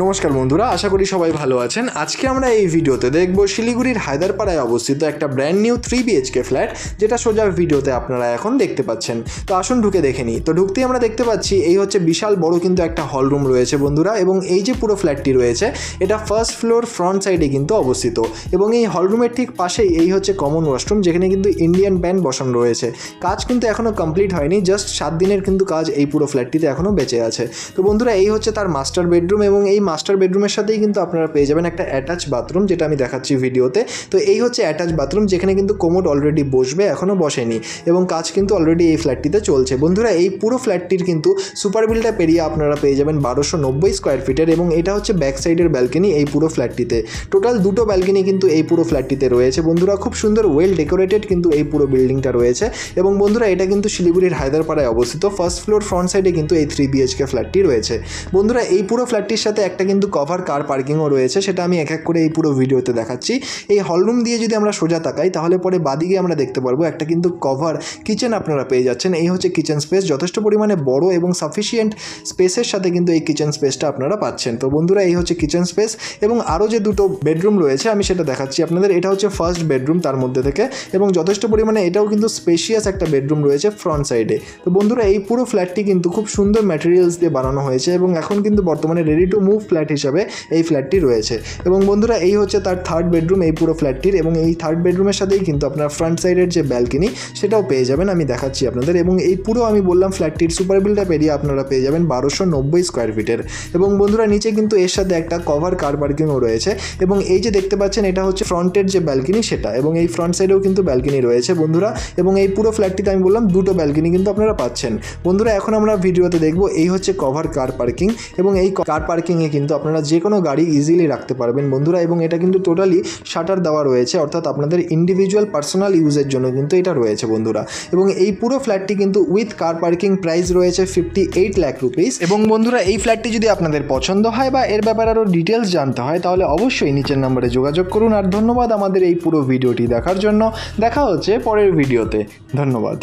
নমস্কার বন্ধুরা, আশা করি সবাই ভালো আছেন। আজকে আমরা এই ভিডিওতে দেখব শিলিগুড়ির হায়দারপাড়ায় অবস্থিত একটা ব্র্যান্ড নিউ 3 BHK ফ্ল্যাট, যেটা সোজা ভিডিওতে আপনারা এখন দেখতে পাচ্ছেন। তো আসুন ঢুকে দেখে নিই। তো ঢুকতেই আমরা দেখতে পাচ্ছি এই হচ্ছে বিশাল বড় কিন্তু একটা হল রুম রয়েছে বন্ধুরা, এবং এই যে পুরো ফ্ল্যাটটি রয়েছে এটা ফার্স্ট ফ্লোর ফ্রন্ট সাইডে কিন্তু অবস্থিত, এবং এই হল রুমের ঠিক পাশেই এই হচ্ছে কমন ওয়াশরুম, যেখানে কিন্তু ইন্ডিয়ান ব্যান্ড বসানো রয়েছে। কাজ কিন্তু এখনও কমপ্লিট হয়নি, জাস্ট 7 দিনের কিন্তু কাজ এই পুরো ফ্ল্যাটটিতে এখনও বেঁচে আছে। তো বন্ধুরা এই হচ্ছে তার মাস্টার বেডরুম, এবং এই মাস্টার বেডরুমের সাথেই কিন্তু আপনারা পেয়ে যাবেন একটা অ্যাটাচ বাথরুম, যেটা আমি দেখাচ্ছি ভিডিওতে। তো এই হচ্ছে অ্যাটাচ বাথরুম, যেখানে কিন্তু কোমোড অলরেডি বসবে, এখনও বসেনি, এবং কাজ কিন্তু অলরেডি এই ফ্ল্যাটটিতে চলছে। বন্ধুরা এই পুরো ফ্ল্যাটটির কিন্তু সুপার বিল্ডআপ এরিয়া আপনারা পেয়ে যাবেন 1290 স্কোয়ার ফিটের, এবং এটা হচ্ছে ব্যাক সাইডের ব্যালকনি এই পুরো ফ্ল্যাটটিতে। টোটাল 2টো ব্যালকনি কিন্তু এই পুরো ফ্ল্যাটটিতে রয়েছে বন্ধুরা। খুব সুন্দর ওয়েল ডেকোরেটেড কিন্তু এই পুরো বিল্ডিংটা রয়েছে, এবং বন্ধুরা এটা কিন্তু শিলিগুড়ির হায়দারপাড়ায় অবস্থিত। ফার্স্ট ফ্লোর ফ্রন্ট সাইডে কিন্তু এই 3 BHK ফ্ল্যাটটি রয়েছে। বন্ধুরা এই পুরো ফ্ল্যাটটির সাথে একটা কিন্তু কভার কার পার্কিংও রয়েছে, সেটা আমি এক এক করে এই পুরো ভিডিওতে দেখাচ্ছি। এই হলরুম দিয়ে যদি আমরা সোজা তাকাই, তাহলে পরে বাদিকে আমরা দেখতে পারবো একটা কিন্তু কভার কিচেন আপনারা পেয়ে যাচ্ছেন। এই হচ্ছে কিচেন স্পেস, যথেষ্ট পরিমাণে বড় এবং সাফিসিয়েন্ট স্পেসের সাথে কিন্তু এই কিচেন স্পেসটা আপনারা পাচ্ছেন। তো বন্ধুরা এই হচ্ছে কিচেন স্পেস, এবং আরও যে 2টো বেডরুম রয়েছে আমি সেটা দেখাচ্ছি আপনাদের। এটা হচ্ছে ফার্স্ট বেডরুম তার মধ্যে থেকে, এবং যথেষ্ট পরিমাণে এটাও কিন্তু স্পেশিয়াস একটা বেডরুম রয়েছে ফ্রন্ট সাইডে। তো বন্ধুরা এই পুরো ফ্ল্যাটটি কিন্তু খুব সুন্দর ম্যাটেরিয়ালস দিয়ে বানানো হয়েছে, এবং এখন কিন্তু বর্তমানে রেডি টু মুভ ফ্ল্যাট হিসাবে এই ফ্ল্যাটটি রয়েছে। এবং বন্ধুরা এই হচ্ছে তার থার্ড বেডরুম এই পুরো ফ্ল্যাটটির, এবং এই থার্ড বেডরুমের সাথেই কিন্তু আপনার ফ্রন্ট সাইডের যে ব্যালকনি সেটাও পেয়ে যাবেন, আমি দেখাচ্ছি আপনাদের। এবং এই পুরো আমি বললাম ফ্ল্যাটটির সুপার বিল্ডআপ এরিয়া আপনারা পেয়ে যাবেন 1290 স্কোয়ার ফিটের, এবং বন্ধুরা নিচে কিন্তু এর সাথে একটা কভার কার পার্কিংও রয়েছে। এবং এই যে দেখতে পাচ্ছেন এটা হচ্ছে ফ্রন্টের যে ব্যালকনি সেটা, এবং এই ফ্রন্ট সাইডেও কিন্তু ব্যালকনি রয়েছে বন্ধুরা। এবং এই পুরো ফ্ল্যাটটিতে আমি বললাম 2টো ব্যালকনি কিন্তু আপনারা পাচ্ছেন। বন্ধুরা এখন আমরা ভিডিওতে দেখবো এই হচ্ছে কভার কার পার্কিং, এবং এই কার পার্কিংয়ে কিন্তু আপনারা যে কোনো গাড়ি ইজিলি রাখতে পারবেন বন্ধুরা। এবং এটা কিন্তু টোটালি শাটার দেওয়া রয়েছে, অর্থাৎ আপনাদের ইন্ডিভিজুয়াল পার্সোনাল ইউজের জন্য কিন্তু এটা রয়েছে বন্ধুরা। এবং এই পুরো ফ্ল্যাটটি কিন্তু উইথ কার পার্কিং প্রাইস রয়েছে 58 লাখ রুপিস। এবং বন্ধুরা এই ফ্ল্যাটটি যদি আপনাদের পছন্দ হয় বা এর ব্যাপারে আরও ডিটেলস জানতে হয়, তাহলে অবশ্যই নিচের নম্বরে যোগাযোগ করুন। আর ধন্যবাদ আমাদের এই পুরো ভিডিওটি দেখার জন্য। দেখা হচ্ছে পরের ভিডিওতে। ধন্যবাদ।